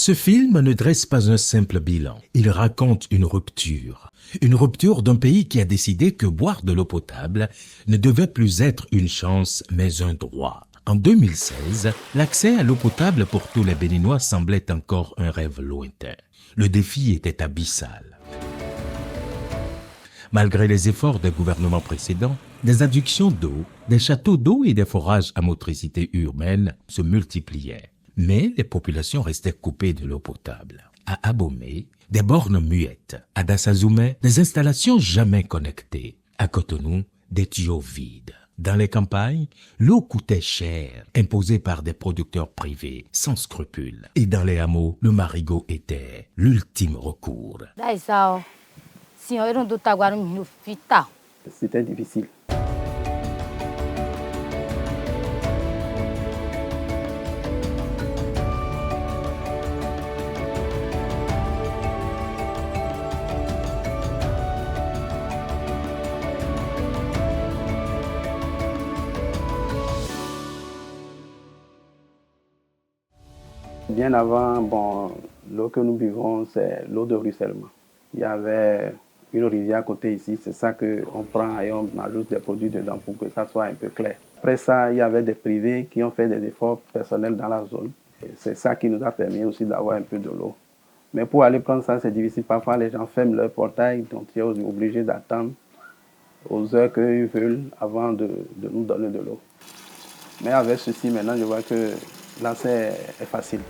Ce film ne dresse pas un simple bilan. Il raconte une rupture. Une rupture d'un pays qui a décidé que boire de l'eau potable ne devait plus être une chance, mais un droit. En 2016, l'accès à l'eau potable pour tous les Béninois semblait encore un rêve lointain. Le défi était abyssal. Malgré les efforts des gouvernements précédents, des adductions d'eau, des châteaux d'eau et des forages à motricité urbaine se multipliaient. Mais les populations restaient coupées de l'eau potable. À Abomey, des bornes muettes. À Dassazoumé, des installations jamais connectées. À Cotonou, des tuyaux vides. Dans les campagnes, l'eau coûtait cher, imposée par des producteurs privés, sans scrupules. Et dans les hameaux, le marigot était l'ultime recours. C'était difficile. Bien avant, l'eau que nous buvons, c'est l'eau de ruissellement. Il y avait une rivière à côté ici, c'est ça qu'on prend et on ajoute des produits dedans pour que ça soit un peu clair. Après ça, il y avait des privés qui ont fait des efforts personnels dans la zone. Et c'est ça qui nous a permis aussi d'avoir un peu de l'eau. Mais pour aller prendre ça, c'est difficile. Parfois, les gens ferment leur portail, donc tu es obligé d'attendre aux heures qu'ils veulent avant de nous donner de l'eau. Mais avec ceci, maintenant, je vois que l'accès est facile.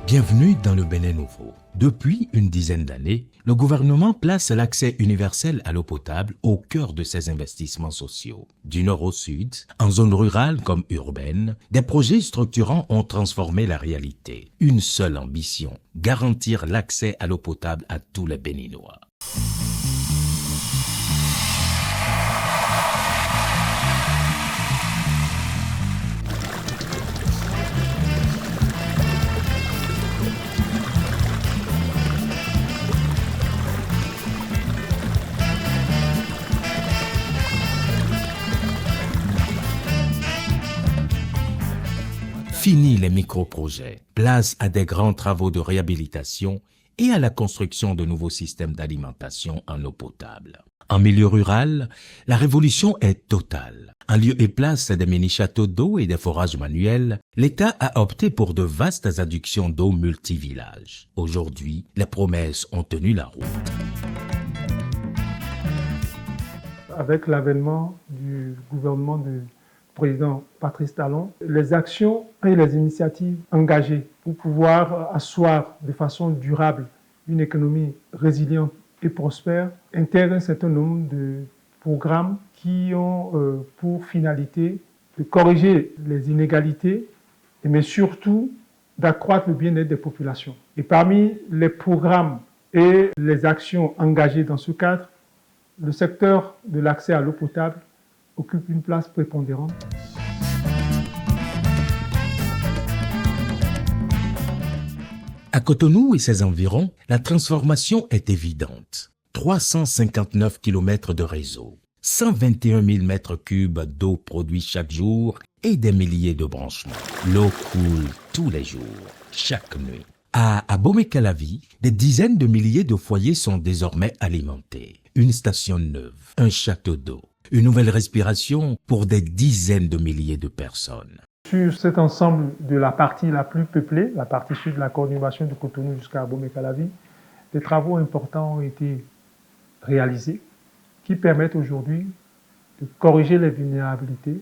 Bienvenue dans le Bénin nouveau. Depuis une dizaine d'années, le gouvernement place l'accès universel à l'eau potable au cœur de ses investissements sociaux. Du nord au sud, en zone rurale comme urbaine, des projets structurants ont transformé la réalité. Une seule ambition, garantir l'accès à l'eau potable à tous les Béninois. Fini les micro-projets, place à des grands travaux de réhabilitation et à la construction de nouveaux systèmes d'alimentation en eau potable. En milieu rural, la révolution est totale. En lieu et place des mini-châteaux d'eau et des forages manuels, l'État a opté pour de vastes adductions d'eau multivillages. Aujourd'hui, les promesses ont tenu la route. Avec l'avènement du gouvernement du président Patrice Talon, les actions et les initiatives engagées pour pouvoir asseoir de façon durable une économie résiliente et prospère intègrent un certain nombre de programmes qui ont pour finalité de corriger les inégalités, mais surtout d'accroître le bien-être des populations. Et parmi les programmes et les actions engagées dans ce cadre, le secteur de l'accès à l'eau potable occupe une place prépondérante. À Cotonou et ses environs, la transformation est évidente. 359 km de réseau, 121 000 mètres cubes d'eau produits chaque jour et des milliers de branchements. L'eau coule tous les jours, chaque nuit. À Abomey-Calavi, des dizaines de milliers de foyers sont désormais alimentés. Une station neuve, un château d'eau, une nouvelle respiration pour des dizaines de milliers de personnes. Sur cet ensemble de la partie la plus peuplée, la partie sud de la conurbation de Cotonou jusqu'à Abomey-Calavi, des travaux importants ont été réalisés qui permettent aujourd'hui de corriger les vulnérabilités,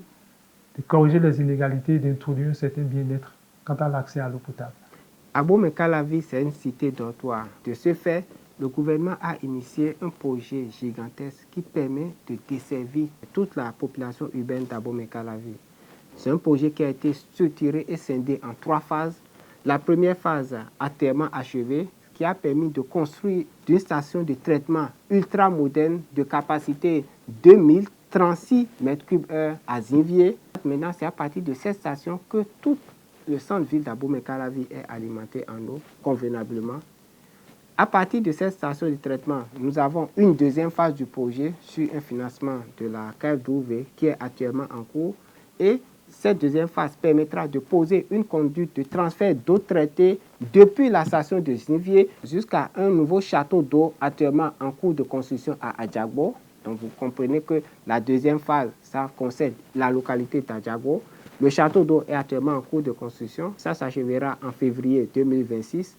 de corriger les inégalités et d'introduire un certain bien-être quant à l'accès à l'eau potable. Abomey-Calavi, c'est une cité dortoir. De ce fait, le gouvernement a initié un projet gigantesque qui permet de desservir toute la population urbaine d'Abomey-Calavi. C'est un projet qui a été structuré et scindé en 3 phases. La première phase, entièrement achevée, qui a permis de construire une station de traitement ultra moderne de capacité 2036 m3 à Zinvier. Maintenant, c'est à partir de cette station que tout le centre-ville d'Abomey-Calavi est alimenté en eau convenablement. À partir de cette station de traitement, nous avons une deuxième phase du projet sur un financement de la CAFDOV qui est actuellement en cours et Cette deuxième phase permettra de poser une conduite de transfert d'eau traitée depuis la station de Zinivier jusqu'à un nouveau château d'eau actuellement en cours de construction à Adjagbo. Donc vous comprenez que la deuxième phase, ça concerne la localité d'Adjagbo. Le château d'eau est actuellement en cours de construction. Ça s'achèvera en février 2026.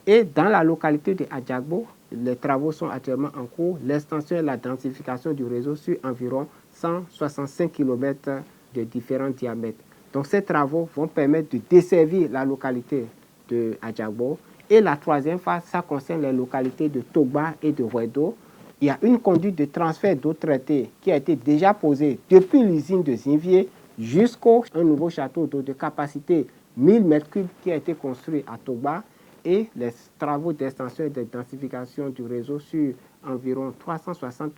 Et dans la localité de Adjagbo, les travaux sont actuellement en cours. L'extension et la densification du réseau sur environ 165 km de différents diamètres. Donc ces travaux vont permettre de desservir la localité de Adjagbo. Et la troisième phase, ça concerne les localités de Togba et de Wedo. Il y a une conduite de transfert d'eau traitée qui a été déjà posée depuis l'usine de Zinivier jusqu'au nouveau château d'eau de capacité 1000 m3 qui a été construit à Togba. Et les travaux d'extension et de densification du réseau sur environ 360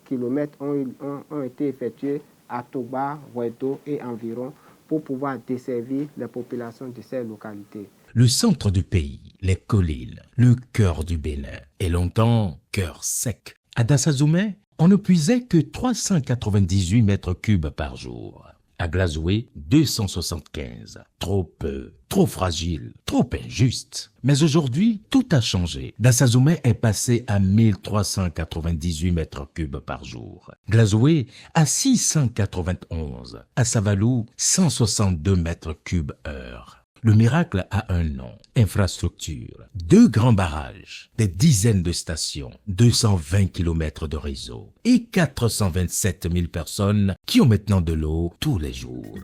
km ont été effectués à Togba, Wedo et environ pour pouvoir desservir les populations de ces localités. Le centre du pays, les collines, le cœur du Bénin, est longtemps cœur sec. À Dassazoumé, on ne puisait que 398 mètres cubes par jour. À Glazoué, 275. Trop peu, trop fragile, trop injuste. Mais aujourd'hui, tout a changé. Dassazoumé est passé à 1398 mètres cubes par jour. Glazoué à 691. À Savalou, 162 mètres cubes heure. Le miracle a un nom, infrastructure. 2 grands barrages, des dizaines de stations, 220 km de réseau et 427 000 personnes qui ont maintenant de l'eau tous les jours.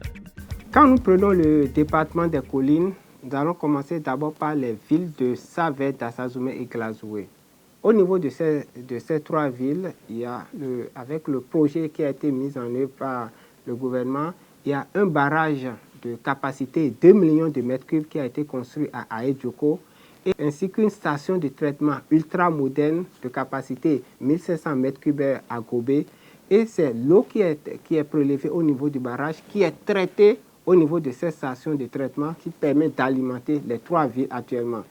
Quand nous prenons le département des collines, nous allons commencer d'abord par les villes de Savé, Dassazoumé et Glazoué. Au niveau de ces 3 villes, il y a avec le projet qui a été mis en œuvre par le gouvernement, il y a un barrage de capacité 2 millions de mètres cubes qui a été construit à Aedjoko, ainsi qu'une station de traitement ultra moderne de capacité 1500 mètres cubes à Gobé. Et c'est l'eau qui est prélevée au niveau du barrage, qui est traitée au niveau de cette station de traitement qui permet d'alimenter les 3 villes actuellement.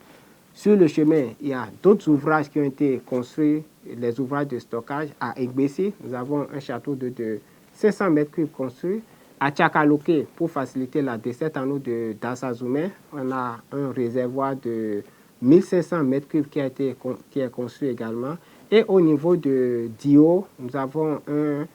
Sur le chemin, il y a d'autres ouvrages qui ont été construits, les ouvrages de stockage. À Egbessi, nous avons un château de 500 mètres cubes construit. À Tchakaloké, pour faciliter la desserte en eau de Dassazoumé, on a un réservoir de 1500 mètres cubes qui est construit également. Et au niveau de Dio, nous avons un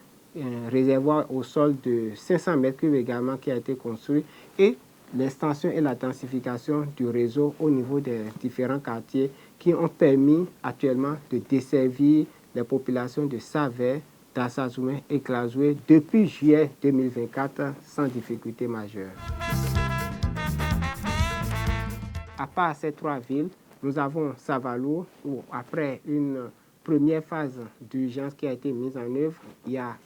réservoir au sol de 500 mètres cubes également qui a été construit. Et l'extension et la densification du réseau au niveau des différents quartiers qui ont permis actuellement de desservir les populations de Savé, Dassazoumé et Glazoué depuis juillet 2024 sans difficulté majeure. À part ces 3 villes, nous avons Savalou où après une première phase d'urgence qui a été mise en œuvre, il y a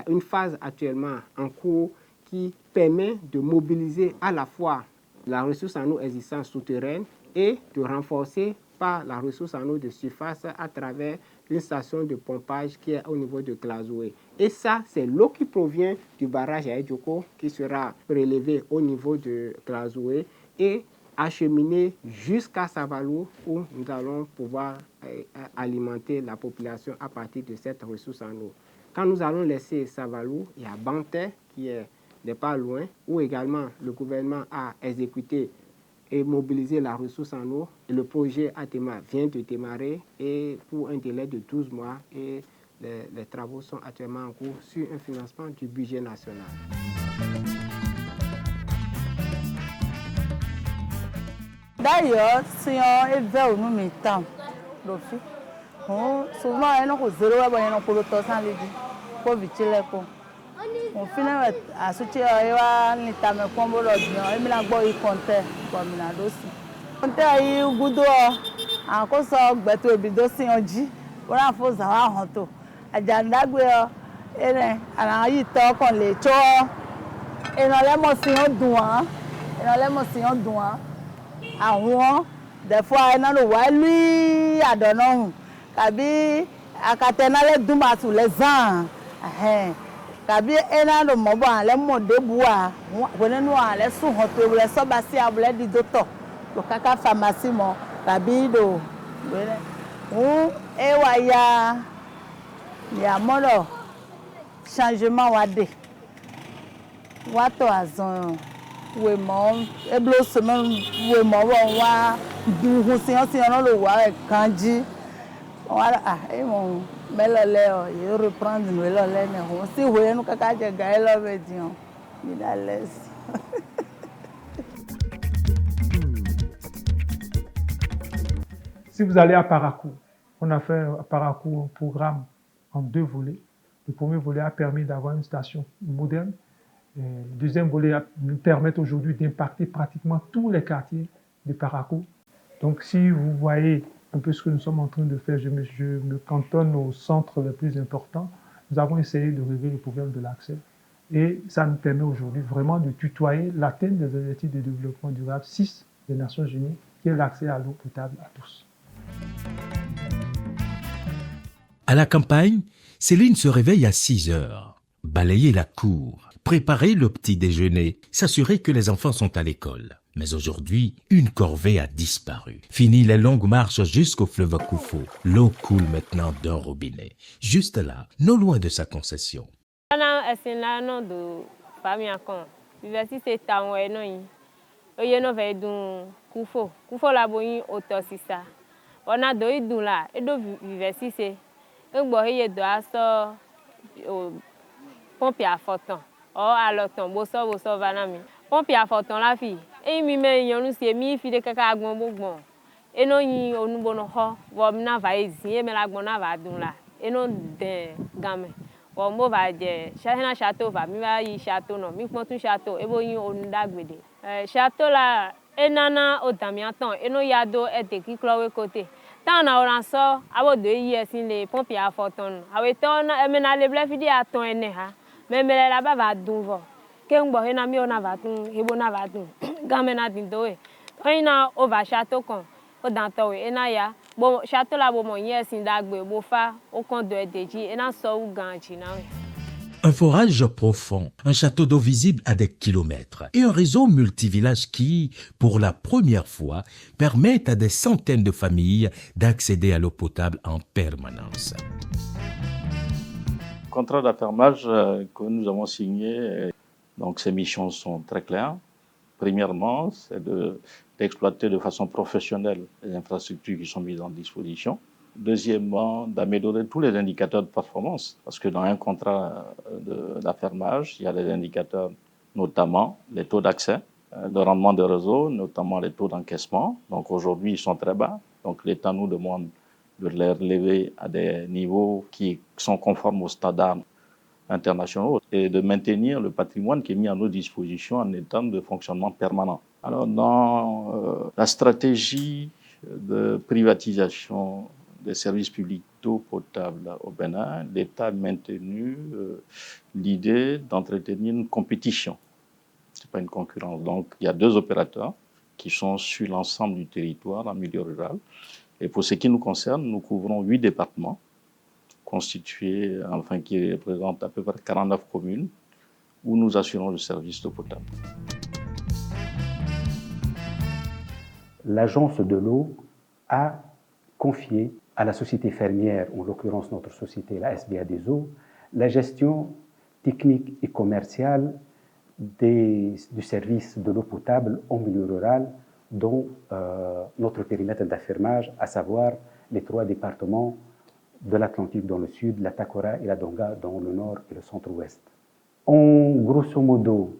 une phase actuellement en cours qui permet de mobiliser à la fois la ressource en eau existante souterraine et de renforcer par la ressource en eau de surface à travers une station de pompage qui est au niveau de Glazoué. Et ça, c'est l'eau qui provient du barrage à Aedjoko qui sera prélevée au niveau de Glazoué et acheminée jusqu'à Savalou où nous allons pouvoir alimenter la population à partir de cette ressource en eau. Quand nous allons laisser Savalou, il y a Banté qui n'est pas loin, où également le gouvernement a exécuté et mobiliser la ressource en eau. Et le projet vient de démarrer et pour un délai de 12 mois et les travaux sont actuellement en cours sur un financement du budget national. D'ailleurs, si on est vers nous mettons, souvent on a zéro et on a le temps sans les pour vite on finit à soutenir les tames comme l'ordinaire et maintenant bon il comptait comme la dossier. Comptait aí o gudo a coisa beto bidosi onde ora foza wa honto ajandagbe ele ara yi to kon le cho ena le mo si on dun an àwọn des fois ena lo wa lui adonohun tàbí akatena le dun ma tu les ans tàbí ena lo mo bo an le mo debu a wonenu an le sun hoto le so ba si abule di doctor to kaka pharmacie mo tàbí do e wa ya mono changement wa de Wato azon we mo eblo semaine we mo wa du husin on lo wa kanji. Wala e mo melole o yo reprendre no lole ne ho si we no kaka je ga elo be dion. Mi da laisse. Si vous allez à Parakou, on a fait à Parakou un programme en 2 volets. Le premier volet a permis d'avoir une station moderne. Le deuxième volet nous permet aujourd'hui d'impacter pratiquement tous les quartiers de Parakou. Donc si vous voyez un peu ce que nous sommes en train de faire, je me cantonne aux centres les plus importants. Nous avons essayé de régler le problème de l'accès. Et ça nous permet aujourd'hui vraiment de tutoyer l'atteinte des objectifs de développement durable 6 des Nations Unies, qui est l'accès à l'eau potable à tous. À la campagne, Céline se réveille à 6 heures. Balayer la cour, préparer le petit déjeuner, s'assurer que les enfants sont à l'école. Mais aujourd'hui, une corvée a disparu. Fini les longues marches jusqu'au fleuve Koufo. L'eau coule maintenant d'un robinet. Juste là, non loin de sa concession. Pompe à photon. Oh, alors ton bosso vanami. Pompe à photon la fille. Et mi me yonu si mi fi de kaka agbon bon. E no yin onu bono ho. Wo na va ezi me la gbon na va dun la. E no de game. Wo mo va je. Chahina château va mi va yi château no. Mi pon tun château e bo yin onu dagbede. Château la e nana o damiaton. E no yado e te ki klowe côté. Tant na oran so abo de yi sin le pompe à photon. Awe ton e me na le ble fi di aton ene ha. Mais la ba va dunvo ke ngbo he na mi ona va tun hebo na va tun game na din do e ina over château kon o dan to e na ya bo château la bo mo yes ndagbe bo fa o kon do e deji e na so u ganji na we. Un forage profond, un château d'eau visible à des kilomètres et un réseau multivillage qui, pour la première fois, permet à des centaines de familles d'accéder à l'eau potable en permanence. Contrat d'affermage que nous avons signé, donc ces missions sont très claires. Premièrement, c'est d'exploiter de façon professionnelle les infrastructures qui sont mises en disposition. Deuxièmement, d'améliorer tous les indicateurs de performance, parce que dans un contrat d'affermage, il y a des indicateurs, notamment les taux d'accès, le rendement des réseaux, notamment les taux d'encaissement. Donc aujourd'hui, ils sont très bas. Donc l'État nous demande de les relever à des niveaux qui sont conformes aux standards internationaux et de maintenir le patrimoine qui est mis à nos dispositions en état de fonctionnement permanent. Alors, dans la stratégie de privatisation des services publics d'eau potable au Bénin, l'État a maintenu l'idée d'entretenir une compétition. Ce n'est pas une concurrence. Donc, il y a 2 opérateurs qui sont sur l'ensemble du territoire en milieu rural. Et pour ce qui nous concerne, nous couvrons 8 départements constitués, enfin qui représentent à peu près 49 communes où nous assurons le service d'eau potable. L'agence de l'eau a confié à la société fermière, en l'occurrence notre société, la SBA des eaux, la gestion technique et commerciale du service de l'eau potable en milieu rural, dont notre périmètre d'affermage, à savoir les 3 départements de l'Atlantique dans le sud, la Takora et la Donga dans le nord et le centre-ouest. En grosso modo,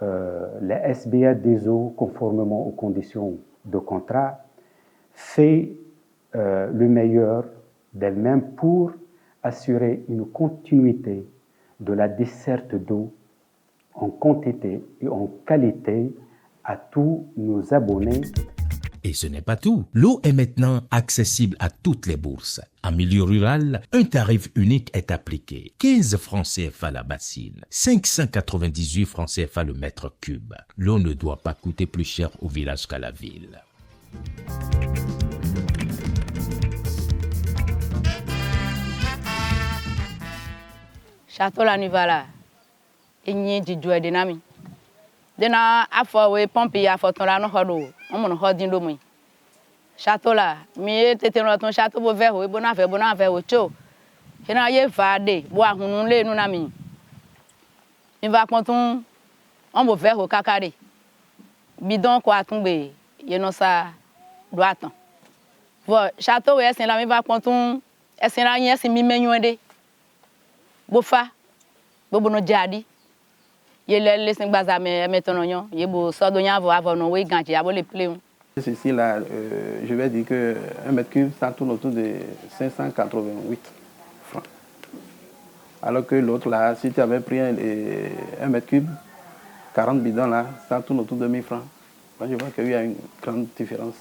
la SBA des eaux, conformément aux conditions de contrat, fait le meilleur d'elle-même pour assurer une continuité de la desserte d'eau en quantité et en qualité à tous nos abonnés. Et ce n'est pas tout. L'eau est maintenant accessible à toutes les bourses. En milieu rural, un tarif unique est appliqué. 15 francs CFA la bassine, 598 francs CFA le mètre cube. L'eau ne doit pas coûter plus cher au village qu'à la ville. Château la Nuvala, il y a du jouet de Nami. Dena afọ we pompe ya foton la no hodo o mo no hodin do mu château la mi tete no ton château bo ver we bona ver o cho hena ye va de bo ahunu le nu na mi va konton on va faire au cacare. Bidon quoi tomber, y non ça doit attendre. Voilà, château est c'est là mais va quand est là rien c'est mi menyonde. Bofa, bobono jadi. Y le laisse baza maintenant y bo so donya va avoir non oui ganti abo le plein. Ceci là, je vais dire que 1 mètre cube ça tourne autour de 588 francs. Alors que l'autre là, si tu avais pris 1 mètre cube, 40 bidons là, ça tourne autour de 1000 francs. Moi je vois qu'il y a une grande différence.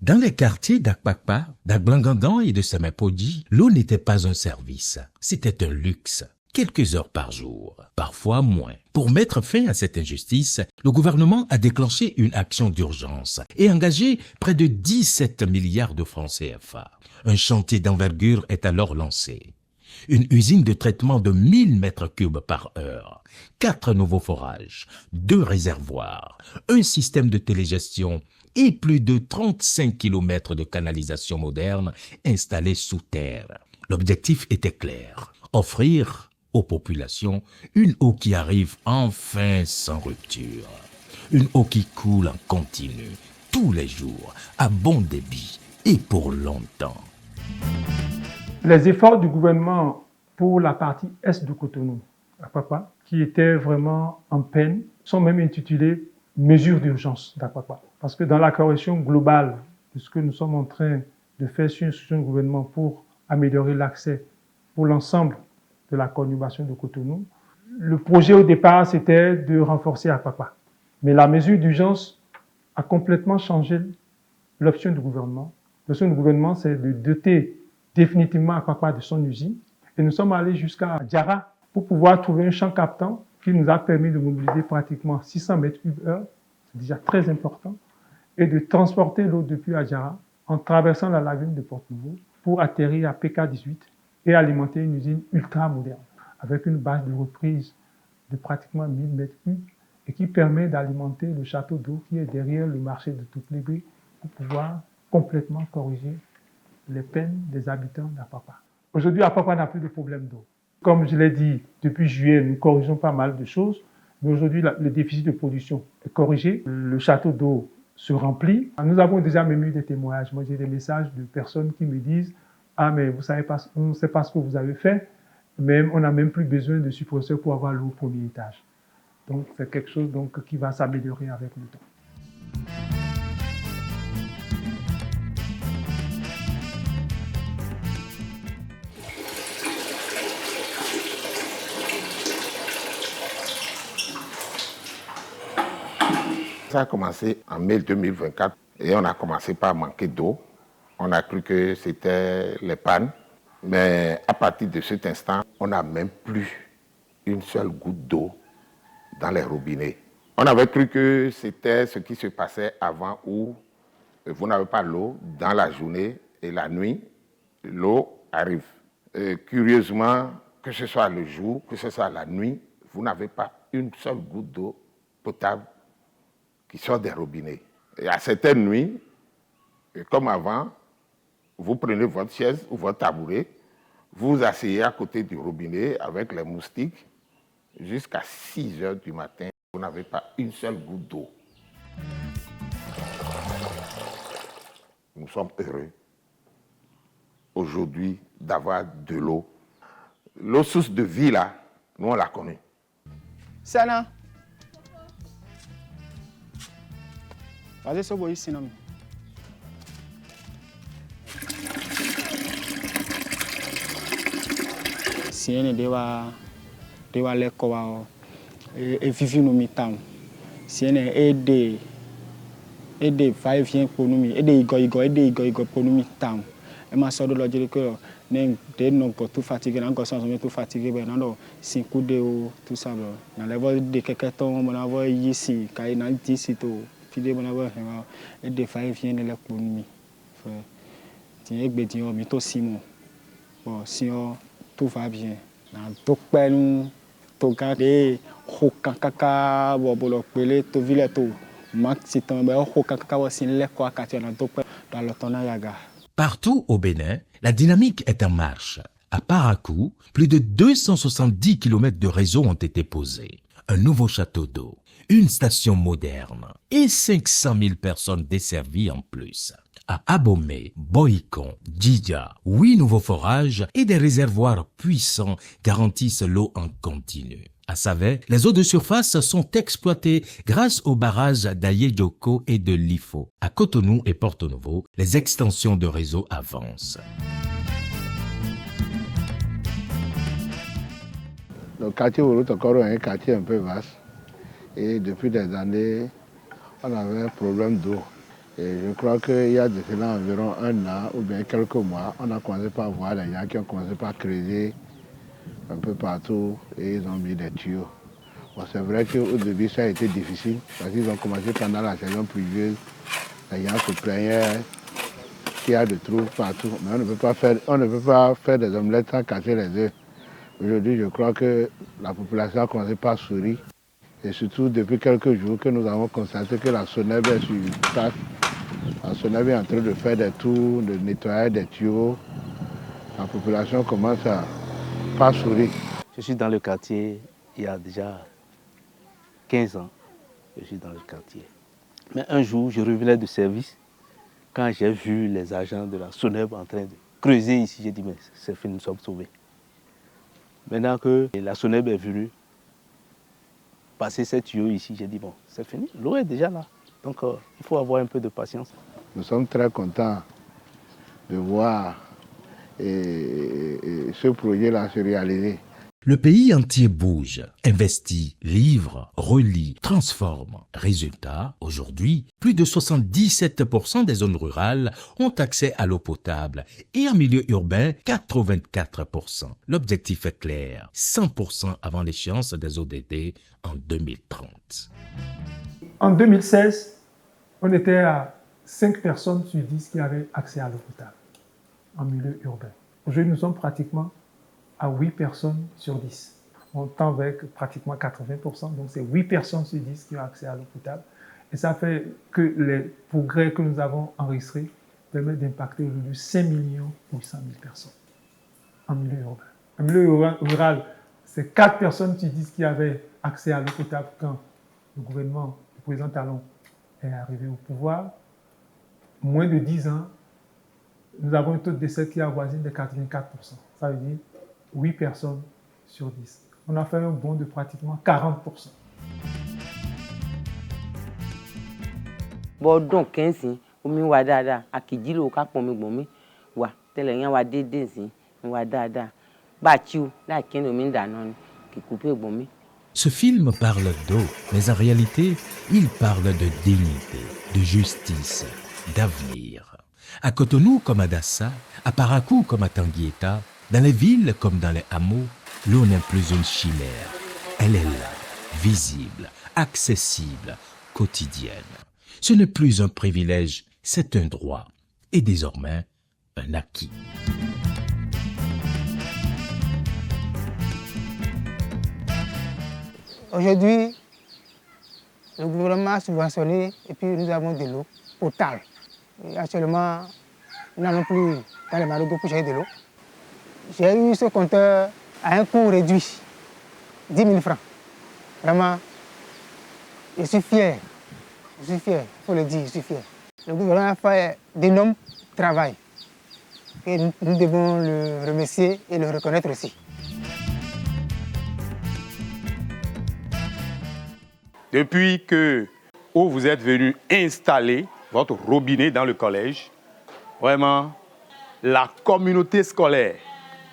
Dans les quartiers d'Akpakpa, d'Aglangandan et de Semepodi, l'eau n'était pas un service, c'était un luxe. Quelques heures par jour, parfois moins. Pour mettre fin à cette injustice, le gouvernement a déclenché une action d'urgence et engagé près de 17 milliards de francs CFA. Un chantier d'envergure est alors lancé. Une usine de traitement de 1000 mètres cubes par heure, 4 nouveaux forages, 2 réservoirs, un système de télégestion et plus de 35 km de canalisation moderne installés sous terre. L'objectif était clair, offrir aux populations une eau qui arrive enfin sans rupture. Une eau qui coule en continu, tous les jours, à bon débit et pour longtemps. Les efforts du gouvernement pour la partie est de Cotonou, Akpakpa, qui était vraiment en peine, sont même intitulés « Mesures d'urgence d'Akpakpa ». Parce que dans la correction globale de ce que nous sommes en train de faire sur instruction du gouvernement pour améliorer l'accès pour l'ensemble de la conurbation de Cotonou, le projet au départ, c'était de renforcer Akpakpa. Mais la mesure d'urgence a complètement changé l'option du gouvernement. L'option du gouvernement, c'est de doter définitivement Akpakpa de son usine. Et nous sommes allés jusqu'à Djara pour pouvoir trouver un champ captant qui nous a permis de mobiliser pratiquement 600 mètres cubes heure, c'est déjà très important, et de transporter l'eau depuis Adjara en traversant la lagune de Port-Nouveau pour atterrir à PK18 et alimenter une usine ultra moderne avec une base de reprise de pratiquement 1000 mètres cubes et qui permet d'alimenter le château d'eau qui est derrière le marché de Touplébé pour pouvoir complètement corriger les peines des habitants d'Akpakpa. Aujourd'hui, Akpakpa n'a plus de problème d'eau. Comme je l'ai dit, depuis juillet, nous corrigeons pas mal de choses, mais aujourd'hui, le déficit de production est corrigé. Le château d'eau se remplit. Nous avons déjà même eu des témoignages. Moi, j'ai des messages de personnes qui me disent « Ah, mais vous savez pas, on ne sait pas ce que vous avez fait, mais on n'a même plus besoin de suppresseur pour avoir l'eau au premier étage. » Donc, c'est quelque chose donc, qui va s'améliorer avec le temps. Ça a commencé en mai 2024 et on a commencé par manquer d'eau. On a cru que c'était les pannes, mais à partir de cet instant, on n'a même plus une seule goutte d'eau dans les robinets. On avait cru que c'était ce qui se passait avant où vous n'avez pas l'eau dans la journée et la nuit, l'eau arrive. Curieusement, que ce soit le jour, que ce soit la nuit, vous n'avez pas une seule goutte d'eau potable qui sort des robinets. Et à certaines nuits, comme avant, vous prenez votre chaise ou votre tabouret, vous vous asseyez à côté du robinet avec les moustiques jusqu'à 6 heures du matin. Vous n'avez pas une seule goutte d'eau. Nous sommes heureux aujourd'hui d'avoir de l'eau. L'eau source de vie, là, nous, on la connaît. Sana. Vas-y, c'est bon ici, non? Si on est dewa lekkowa et vivre nous mitam. Si on est aider va-et-vient pour nous, aider igo pour nous mitam. Et ma soeur de l'autre dit que non tout fatigué, encore sans tout fatigué, ben non, 5 coups de tout ça. Dans les voies de quelqu'un tombe, on a vu ici, quand il y a ici tout. Puis on a vu et des va-et-vient les pour nous. Tiens, que bien, mais tout Simon. Bon, si tout va bien. Dans tout nous tout garder aucun caca bon pelé tout ville tout maxi tombe aucun caca aussi les quoi dans le tonnayaga. Partout au Bénin, la dynamique est en marche. À Parakou, plus de 270 km de réseau ont été posés. Un nouveau château d'eau, une station moderne et 500 000 personnes desservies en plus. À Abomey, Boïcon, Djidja, 8 nouveaux forages et des réservoirs puissants garantissent l'eau en continu. À Savet, les eaux de surface sont exploitées grâce aux barrages d'Ayedjoko et de Lifo. À Cotonou et Porto Novo, les extensions de réseau avancent. Le quartier Orotokoro est un quartier un peu vaste et depuis des années, on avait un problème d'eau. Et je crois qu'il y a de cela environ un an ou bien quelques mois, on a commencé par voir des gens qui ont commencé par creuser un peu partout et ils ont mis des tuyaux. Bon, c'est vrai qu'au début ça a été difficile parce qu'ils ont commencé pendant la saison pluvieuse. Les gens se plaignaient qu'il y a des trous partout. Mais on ne peut pas faire des omelettes sans casser les œufs. Aujourd'hui, je crois que la population a commencé par sourire. Et surtout, depuis quelques jours que nous avons constaté que la SONEB est sur place. La SONEB est en train de faire des tours, de nettoyer des tuyaux. La population commence à pas sourire. Je suis dans le quartier il y a déjà 15 ans. Je suis dans le quartier. Mais un jour, je revenais de service. Quand j'ai vu les agents de la SONEB en train de creuser ici, j'ai dit, mais c'est fini, nous sommes sauvés. Maintenant que la SONEB est venue passer ces tuyaux ici, j'ai dit, bon, c'est fini, l'eau est déjà là. Donc, il faut avoir un peu de patience. Nous sommes très contents de voir ce projet-là se réaliser. Le pays entier bouge, investit, livre, relie, transforme. Résultat, aujourd'hui, plus de 77% des zones rurales ont accès à l'eau potable et en milieu urbain, 84%. L'objectif est clair, 100% avant l'échéance des ODD en 2030. En 2016, on était à 5 personnes sur 10 qui avaient accès à l'eau potable en milieu urbain. Aujourd'hui, nous sommes pratiquement à 8 personnes sur 10. On tend avec pratiquement 80%, donc c'est 8 personnes sur 10 qui ont accès à l'eau potable. Et ça fait que les progrès que nous avons enregistrés permettent d'impacter aujourd'hui 5 800 000 personnes en milieu urbain. En milieu rural, c'est 4 personnes sur 10 qui avaient accès à l'eau potable quand le gouvernement, le président Talon, est arrivé au pouvoir. Moins de 10 ans, nous avons un taux de décès qui avoisine de 84%. Ça veut dire 8 personnes sur 10. On a fait un bond de pratiquement 40%. Bon, donc, 15 ans, on a dada, à qui dit le cas pour me wa, tel est un dédé, on a dada, battu, là, qui nous mine d'anon, qui coupe bon. Ce film parle d'eau, mais en réalité, il parle de dignité, de justice, d'avenir. À Cotonou comme à Dassa, à Parakou comme à Tanguieta, dans les villes comme dans les hameaux, l'eau n'est plus une chimère. Elle est là, visible, accessible, quotidienne. Ce n'est plus un privilège, c'est un droit et désormais un acquis. Aujourd'hui, le gouvernement a subventionné et puis nous avons de l'eau potable. Et actuellement, nous n'avons plus dans les marigots pour chercher de l'eau. J'ai eu ce compteur à un coût réduit, 10 000 francs. Vraiment, je suis fier. Je suis fier, il faut le dire, je suis fier. Le gouvernement a fait d'énormes travail. Et nous devons le remercier et le reconnaître aussi. Depuis que vous êtes venu installer votre robinet dans le collège, vraiment, la communauté scolaire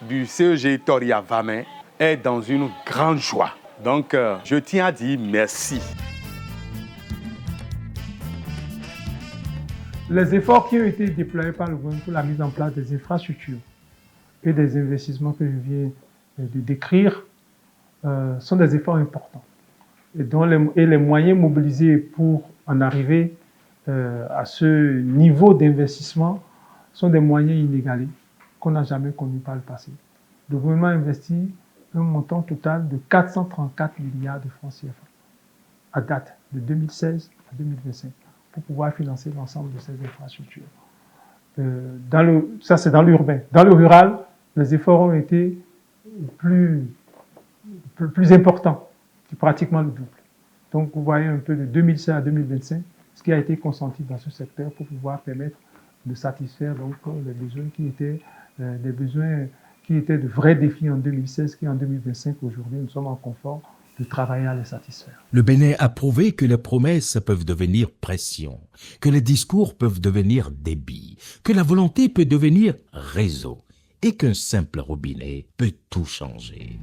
du CEG Toria Vamey est dans une grande joie. Donc, je tiens à dire merci. Les efforts qui ont été déployés par le gouvernement pour la mise en place des infrastructures et des investissements que je viens de décrire sont des efforts importants. Et les moyens mobilisés pour en arriver à ce niveau d'investissement sont des moyens inégalés qu'on n'a jamais connus par le passé. Le gouvernement a investi un montant total de 434 milliards de francs CFA à date de 2016 à 2025 pour pouvoir financer l'ensemble de ces infrastructures. Ça, c'est dans l'urbain. Dans le rural, les efforts ont été plus importants, pratiquement le double. Donc vous voyez un peu de 2016 à 2025 ce qui a été consenti dans ce secteur pour pouvoir permettre de satisfaire donc les besoins qui étaient de vrais défis en 2016, qui en 2025 aujourd'hui nous sommes en confort de travailler à les satisfaire. Le Bénin a prouvé que les promesses peuvent devenir pression, que les discours peuvent devenir débit, que la volonté peut devenir réseau et qu'un simple robinet peut tout changer.